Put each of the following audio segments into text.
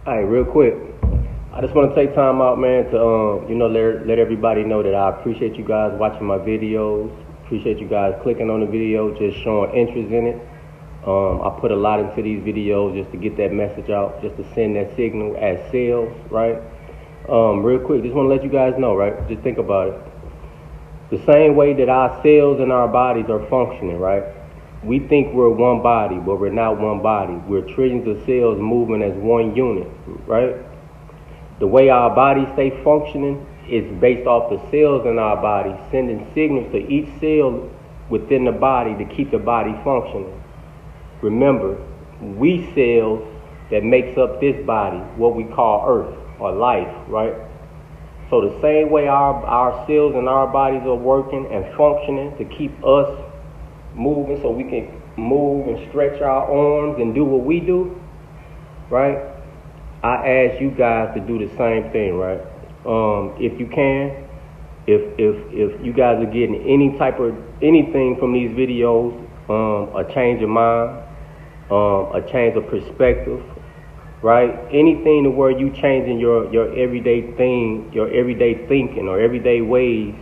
All right, real quick. I just want to take time out, man, to let everybody know that I appreciate you guys watching my videos. Appreciate you guys clicking on the video, just showing interest in it. I put a lot into these videos just to get that message out, just to send that signal as sales, right? Real quick, just want to let you guys know, right? Just think about it. The same way that our cells and our bodies are functioning, right? We think we're one body, but we're not one body. We're trillions of cells moving as one unit, right? The way our bodies stay functioning is based off the cells in our body, sending signals to each cell within the body to keep the body functioning. Remember, we cells that makes up this body, what we call Earth or life, right? So the same way our cells and our bodies are working and functioning to keep us moving so we can move and stretch our arms and do what we do, right? I ask you guys to do the same thing, right? If you can, if you guys are getting anything from these videos, a change of mind, a change of perspective, right? Anything to where you changing your everyday thing, your everyday thinking or everyday ways,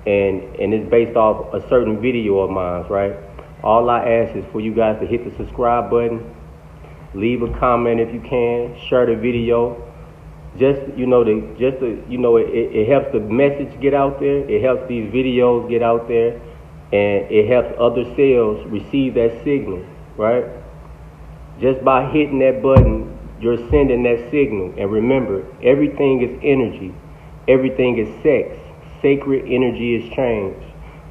and it's based off a certain video of mine, right? All I ask is for you guys to hit the subscribe button, leave a comment if you can, share the video. It helps the message get out there. It helps these videos get out there, and it helps other cells receive that signal, right? Just by hitting that button, you're sending that signal. And remember, everything is energy. Everything is sex. Sacred energy is change.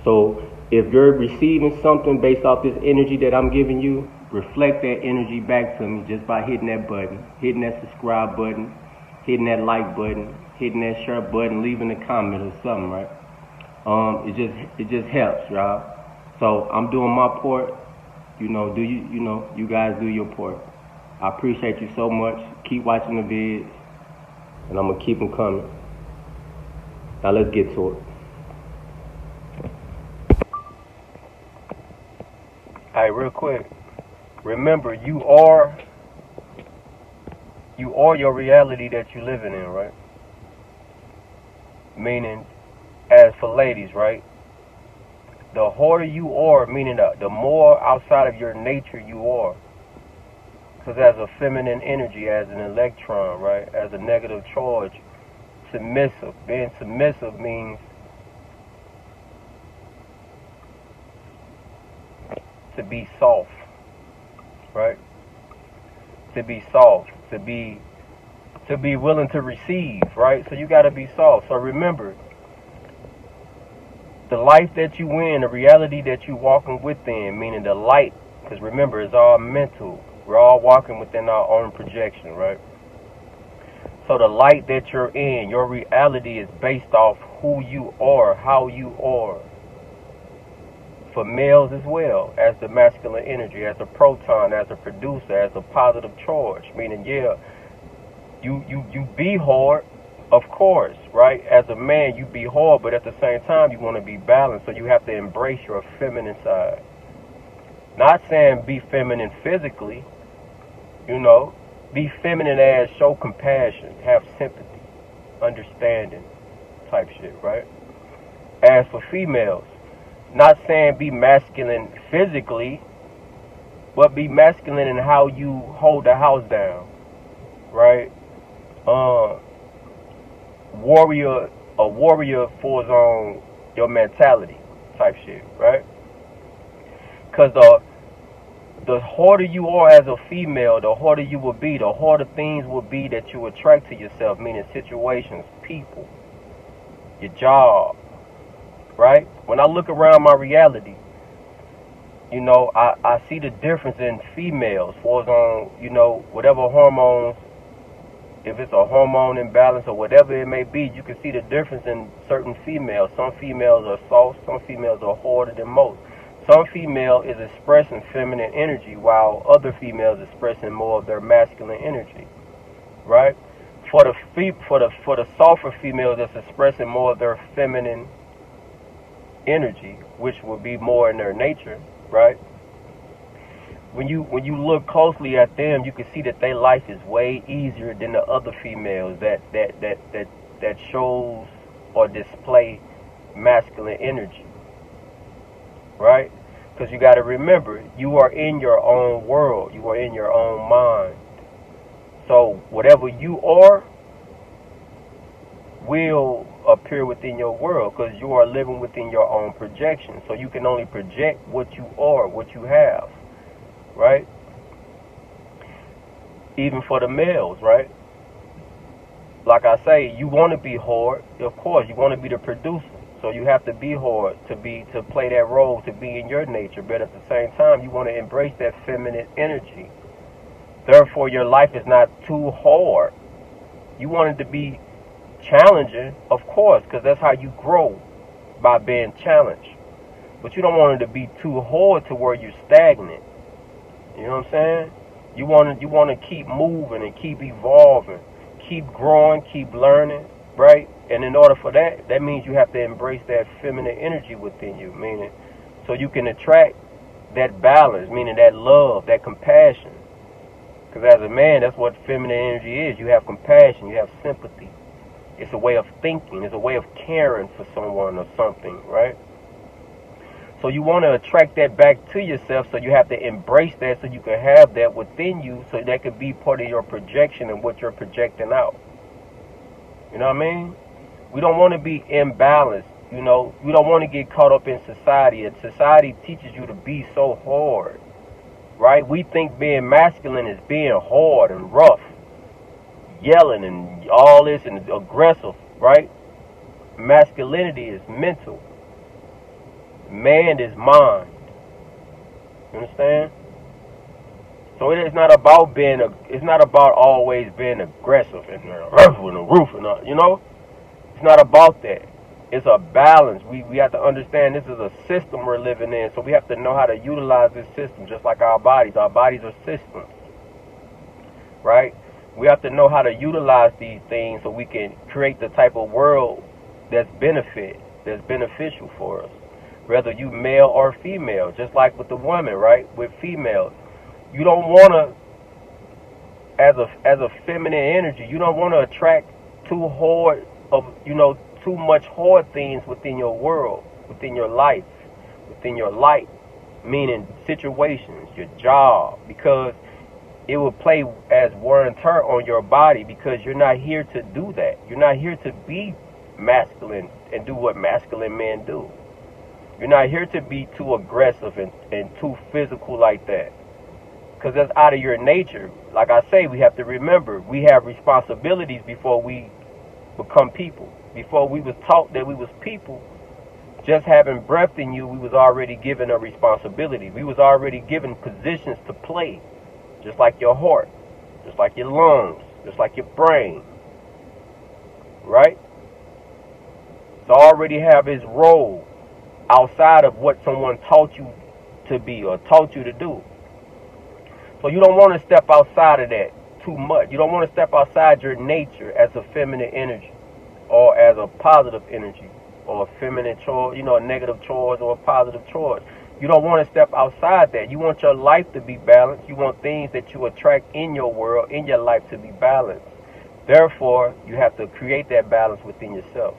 So if you're receiving something based off this energy that I'm giving you, reflect that energy back to me just by hitting that button, hitting that subscribe button, hitting that like button, hitting that share button, leaving a comment or something, right? It just helps, y'all. So I'm doing my part. You guys do your part. I appreciate you so much. Keep watching the vids, and I'm gonna keep them coming. Now let's get to it. All right, real quick. Remember, you are your reality that you're living in, right? Meaning, as for ladies, right? The harder you are, meaning the more outside of your nature you are. Because as a feminine energy, as an electron, right? As a negative charge, submissive. Being submissive means to be soft, right? To be soft, to be willing to receive, right? So you got to be soft. So remember, the life that you in, the reality that you walking within, meaning the light, because remember, it's all mental. We're all walking within our own projection, right? So the light that you're in, your reality is based off who you are, how you are. For males as well, as the masculine energy, as a proton, as a producer, as a positive charge. Meaning, yeah, you be hard, of course, right? As a man, you be hard, but at the same time, you want to be balanced. So you have to embrace your feminine side. Not saying be feminine physically, be feminine as show compassion, have sympathy, understanding type shit, right? As for females, not saying be masculine physically, but be masculine in how you hold the house down, right? A warrior for his own, your mentality type shit, right? Because the harder you are as a female, the harder you will be, the harder things will be that you attract to yourself, meaning situations, people, your job, right? When I look around my reality, I see the difference in females for whatever hormones, if it's a hormone imbalance or whatever it may be, you can see the difference in certain females. Some females are soft, some females are harder than most. Some female is expressing feminine energy while other females expressing more of their masculine energy, right? For the softer females that's expressing more of their feminine energy, which will be more in their nature, right? when you look closely at them, you can see that their life is way easier than the other females that shows or display masculine energy, right? Because you got to remember, you are in your own world, you are in your own mind. So whatever you are will appear within your world, because you are living within your own projection. So you can only project what you are, what you have, right? Even for the males, right? Like I say, you want to be hard, of course. You want to be the producer, so you have to be hard to play that role, to be in your nature. But at the same time, you want to embrace that feminine energy. Therefore, your life is not too hard. You want it to be challenging, of course, because that's how you grow, by being challenged. But you don't want it to be too hard to where you're stagnant. You know what I'm saying? You want to keep moving and keep evolving, keep growing, keep learning, right? And in order for that, that means you have to embrace that feminine energy within you, meaning so you can attract that balance, meaning that love, that compassion. Because as a man, that's what feminine energy is. You have compassion, you have sympathy. It's a way of thinking. It's a way of caring for someone or something, right? So you want to attract that back to yourself, so you have to embrace that so you can have that within you, so that could be part of your projection and what you're projecting out. You know what I mean? We don't want to be imbalanced, you know. We don't want to get caught up in society, and society teaches you to be so hard, right? We think being masculine is being hard and rough, yelling and all this and aggressive, right? Masculinity is mental. Man is mind. You understand? So it is not about it's not about always being aggressive and rough and roof and you know? It's not about that. It's a balance. We have to understand this is a system we're living in, so we have to know how to utilize this system, just like our bodies. Our bodies are systems, right? We have to know how to utilize these things so we can create the type of world that's beneficial for us, whether you male or female. Just like with the woman, right? With females, you don't want to, as a feminine energy, you don't want to attract too hard of, you know, too much hard things within your world, within your life, within your light, meaning situations, your job, because it will play as wear and tear on your body, because you're not here to do that. You're not here to be masculine and do what masculine men do. You're not here to be too aggressive and too physical like that, because that's out of your nature. Like I say, we have to remember, we have responsibilities before we become people. Before we was taught that we was people, just having breath in you, we was already given a responsibility. We was already given positions to play, just like your heart, just like your lungs, just like your brain, right? So already have his role outside of what someone taught you to be or taught you to do. So you don't want to step outside of that too much. You don't want to step outside your nature as a feminine energy, or as a positive energy, or a feminine choice, you know, a negative choice or a positive choice. You don't want to step outside that. You want your life to be balanced. You want things that you attract in your world, in your life, to be balanced. Therefore, you have to create that balance within yourself.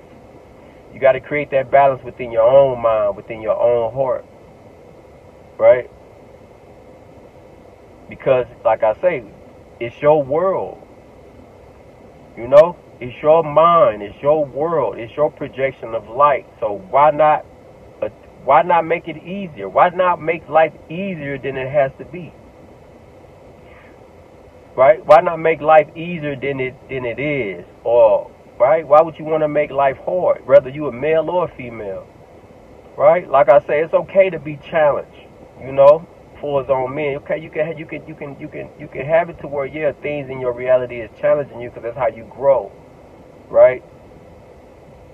You got to create that balance within your own mind, within your own heart, right? Because, like I say, it's your world, you know? It's your mind, it's your world, it's your projection of light. So why not make it easier? Why not make life easier than it has to be? Right? Why not make life easier than it is? Or, right? Why would you want to make life hard, whether you a male or a female? Right? Like I say, it's okay to be challenged, you know, for its own men. Okay, you can have it to where, yeah, things in your reality is challenging you, because that's how you grow. Right?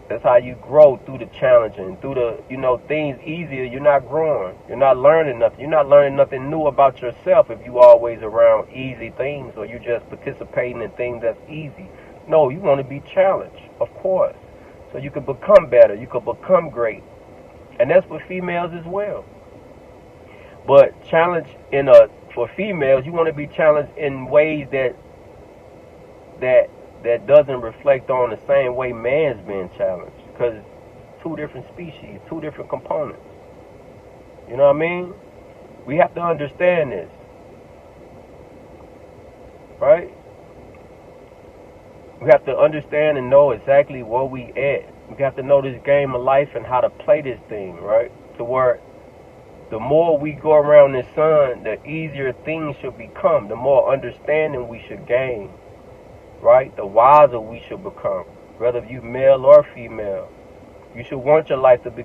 That's how you grow, through the challenging, through the, you know, things easier. You're not growing. You're not learning nothing. You're not learning nothing new about yourself if you always around easy things, or you just participating in things that's easy. No, you want to be challenged, of course, so you can become better. You can become great, and that's for females as well. But challenge in a for females, you want to be challenged in ways that doesn't reflect on the same way man's being challenged, because two different species, two different components. You know what I mean? We have to understand this, right? We have to understand and know exactly where we at. We have to know this game of life and how to play this thing, right? To where the more we go around this sun, the easier things should become. The more understanding we should gain, right? The wiser we should become, whether you male or female. You should want your life to be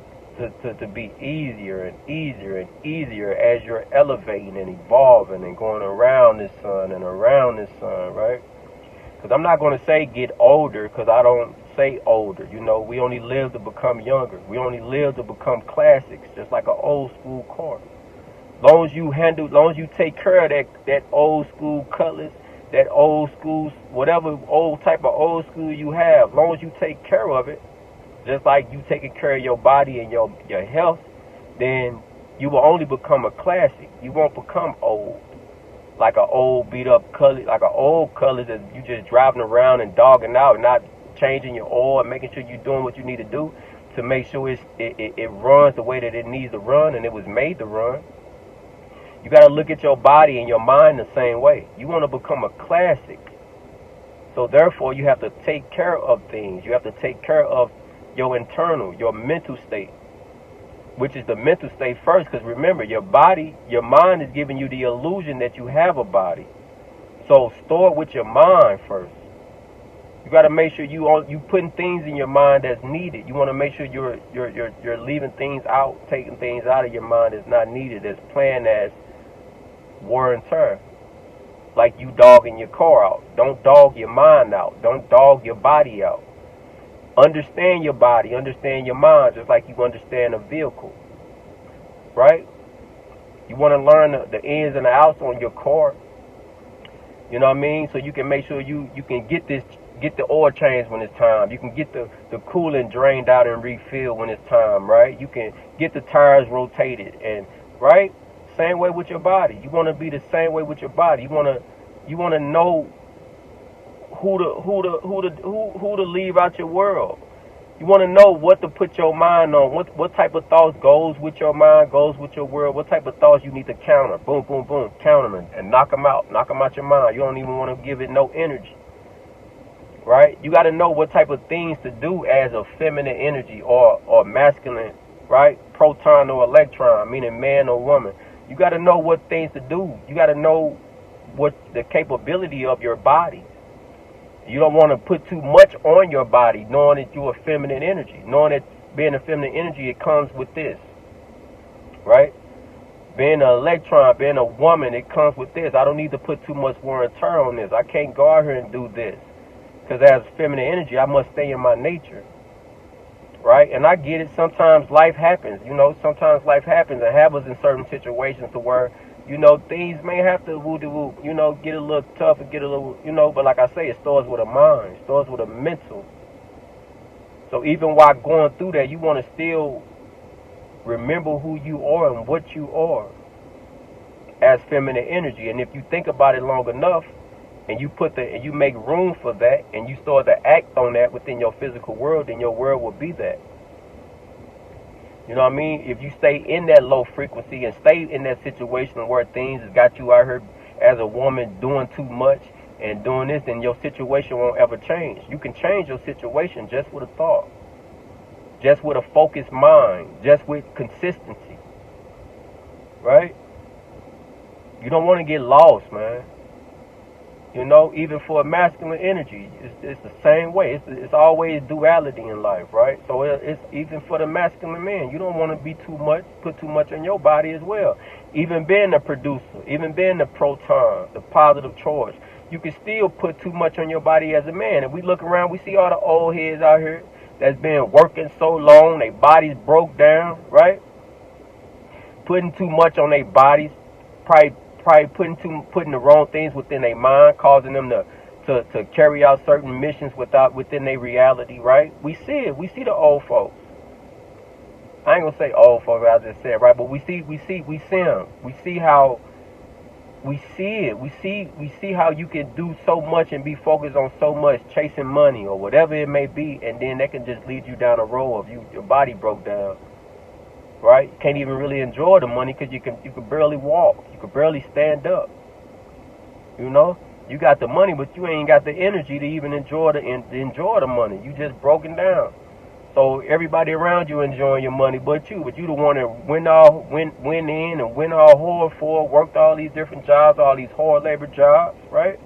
easier and easier and easier as you're elevating and evolving and going around this sun and around this sun, right? Because I'm not going to say get older, because I don't say older. You know, we only live to become younger. We only live to become classics, just like an old school car. Long as you take care of that old school Cutlass, that old school, whatever old type of old school you have, long as you take care of it, just like you taking care of your body and your health, then you will only become a classic. You won't become old. Like an old beat up Cutlass, like an old Cutlass that you just driving around and dogging out, not changing your oil and making sure you're doing what you need to do to make sure it runs the way that it needs to run and it was made to run. You got to look at your body and your mind the same way. You want to become a classic. So therefore, you have to take care of things. You have to take care of your internal, your mental state, which is the mental state first. Because remember, your mind is giving you the illusion that you have a body. So store it with your mind first. You got to make sure you putting things in your mind that's needed. You want to make sure you're leaving things out, taking things out of your mind that's not needed, that's planned as wear and tear. Like you dogging your car out. Don't dog your mind out. Don't dog your body out. Understand your body, understand your mind, just like you understand a vehicle, right? You want to learn the ins and the outs on your car, you know what I mean? So you can make sure you can get the oil changed when it's time. You can get the coolant drained out and refilled when it's time, right? You can get the tires rotated, and right? Same way with your body. You want to be the same way with your body. You want to know who to leave out your world. You want to know what to put your mind on. What type of thoughts goes with your mind, goes with your world. What type of thoughts you need to counter. Boom, boom, boom. Counter them and knock them out. Knock them out your mind. You don't even want to give it no energy. Right? You got to know what type of things to do as a feminine energy or masculine, right? Proton or electron, meaning man or woman. You got to know what things to do. You got to know what the capability of your body. You don't want to put too much on your body, knowing that you're a feminine energy. Knowing that being a feminine energy, it comes with this, right? Being an electron, being a woman, it comes with this. I don't need to put too much wear and tear on this. I can't go out here and do this. Because as feminine energy, I must stay in my nature, right? And I get it. Sometimes life happens. You know, sometimes life happens and have us in certain situations to where, you know, things may have to woo-de-woo, you know, get a little tough and get a little, you know, but like I say, it starts with a mind, it starts with a mental. So even while going through that, you want to still remember who you are and what you are as feminine energy. And if you think about it long enough, and you make room for that, and you start to act on that within your physical world, then your world will be that. You know what I mean? If you stay in that low frequency and stay in that situation where things has got you out here as a woman doing too much and doing this, then your situation won't ever change. You can change your situation just with a thought, just with a focused mind, just with consistency, right? You don't want to get lost, man. You know, even for a masculine energy, it's the same way. It's always duality in life, right? So it's even for the masculine man. You don't want to be put too much on your body as well. Even being a producer, even being the proton, the positive charge, you can still put too much on your body as a man. If we look around, we see all the old heads out here that's been working so long, their bodies broke down, right? Putting too much on their bodies, probably putting the wrong things within their mind, causing them to carry out certain missions within their reality, right? We see it. We see the old folks. I ain't gonna say old folks, I just said, right? But we see them. We see how we see it. We see how you can do so much and be focused on so much, chasing money or whatever it may be, and then that can just lead you down a road of your body broke down, right? You can't even really enjoy the money because you can barely walk, you can barely stand up. You know, you got the money, but you ain't got the energy to even enjoy the money. You just broken down. So everybody around you enjoying your money, but you the one that went in and went all hard for, worked all these different jobs, all these hard labor jobs, right?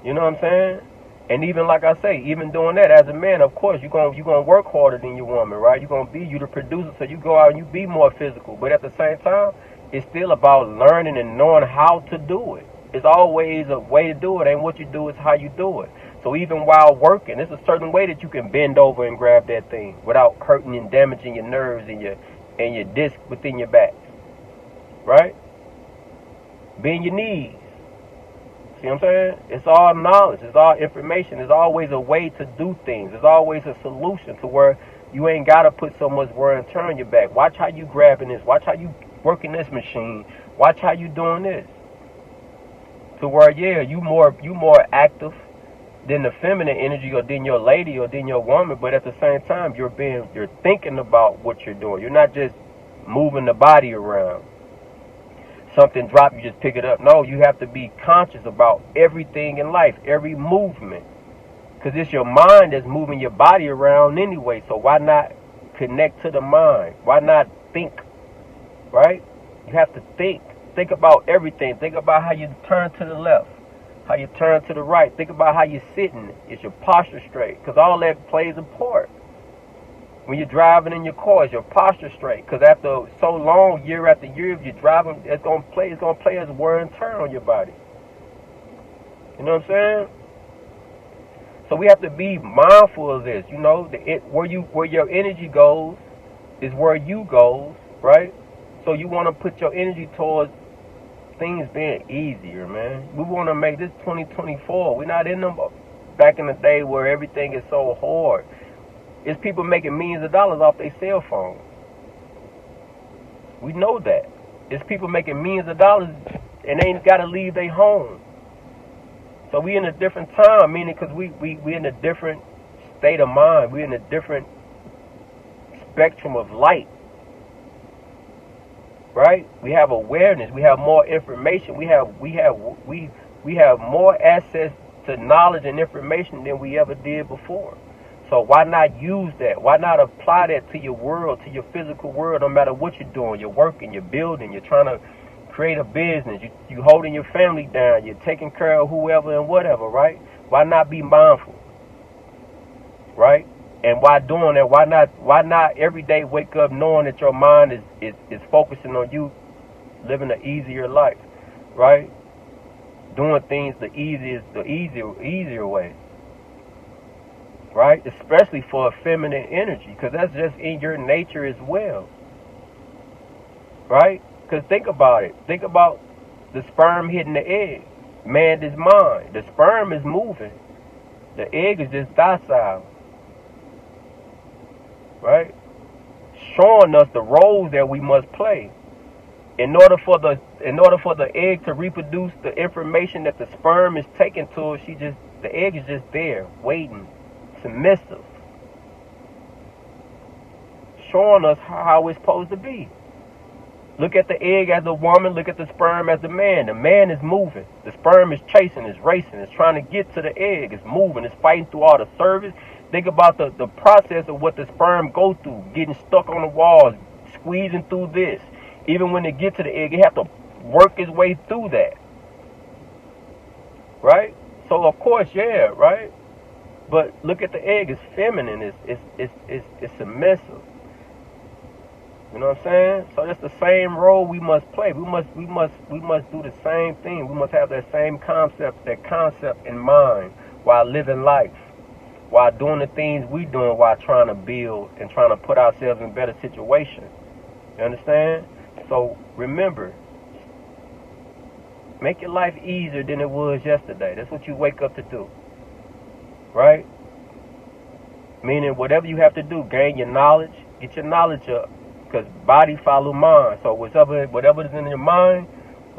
You know what I'm saying? And even like I say, even doing that as a man, of course, you're gonna work harder than your woman, right? You the producer, so you go out and you be more physical. But at the same time, it's still about learning and knowing how to do it. It's always a way to do it, and what you do is how you do it. So even while working, there's a certain way that you can bend over and grab that thing without hurting and damaging your nerves and your disc within your back, right? Bend your knees. See what I'm saying? It's all knowledge. It's all information. There's always a way to do things. There's always a solution to where you ain't got to put so much wear and tear on your back. Watch how you grabbing this. Watch how you working this machine. Watch how you doing this. To where, yeah, you more active than the feminine energy or than your lady or than your woman, but at the same time, you're thinking about what you're doing. You're not just moving the body around. Something drop, you just pick it up. No, you have to be conscious about everything in life, every movement. Because it's your mind that's moving your body around anyway. So why not connect to the mind? Why not think? Right? You have to think. Think about everything. Think about how you turn to the left, how you turn to the right. Think about how you're sitting. Is your posture straight? Because all that plays a part. When you're driving in your car, is your posture straight? Because after so long, year after year, if you're driving, it's gonna play as wear and tear on your body. You know what I'm saying? So we have to be mindful of this. You know, where your energy goes is where you goes, right? So you want to put your energy towards things being easier, man. We want to make this 2024. We're not in them back in the day where everything is so hard. It's people making millions of dollars off their cell phone. We know that. It's people making millions of dollars and they ain't got to leave their home. So we in a different time, meaning because we in a different state of mind. We in a different spectrum of light. Right? We have awareness. We have more information. We have more access to knowledge and information than we ever did before. So why not use that? Why not apply that to your world, to your physical world, no matter what you're doing? You're working, you're building, you're trying to create a business, you holding your family down, you're taking care of whoever and whatever, right? Why not be mindful? Right? And while doing that, why not every day wake up knowing that your mind is focusing on you living an easier life, right? Doing things the easier way. Right? Especially for a feminine energy, because that's just in your nature as well. Right? Because think about it. Think about the sperm hitting the egg. Man is mind. The sperm is moving. The egg is just docile. Right? Showing us the roles that we must play. In order for the egg to reproduce the information that the sperm is taking to it, the egg is just there, waiting. Submissive, showing us how it's supposed to be. Look at the egg as a woman, look at the sperm as a man. The man is moving, the sperm is chasing, it's racing, it's trying to get to the egg, it's moving, it's fighting through all the cervix. Think about the process of what the sperm go through, getting stuck on the walls, squeezing through this. Even when they get to the egg, it have to work its way through that. Right? So of course, yeah, right? But look at the egg, it's feminine, it's submissive. You know what I'm saying? So it's the same role we must play. We must do the same thing. We must have that same concept in mind while living life, while doing the things we doing, while trying to build and trying to put ourselves in better situations. You understand? So remember, make your life easier than it was yesterday. That's what you wake up to do. Right? Meaning whatever you have to do, gain your knowledge, get your knowledge up. Because body follow mind. So whatever is in your mind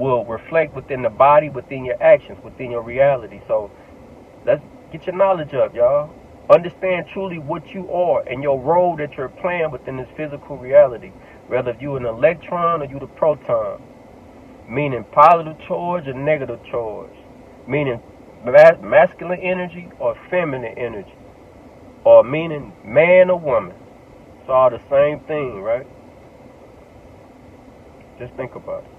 will reflect within the body, within your actions, within your reality. So let's get your knowledge up, y'all. Understand truly what you are and your role that you're playing within this physical reality. Whether you an electron or you the proton. Meaning positive charge or negative charge. Meaning masculine energy or feminine energy. Or meaning man or woman. It's all the same thing, right? Just think about it.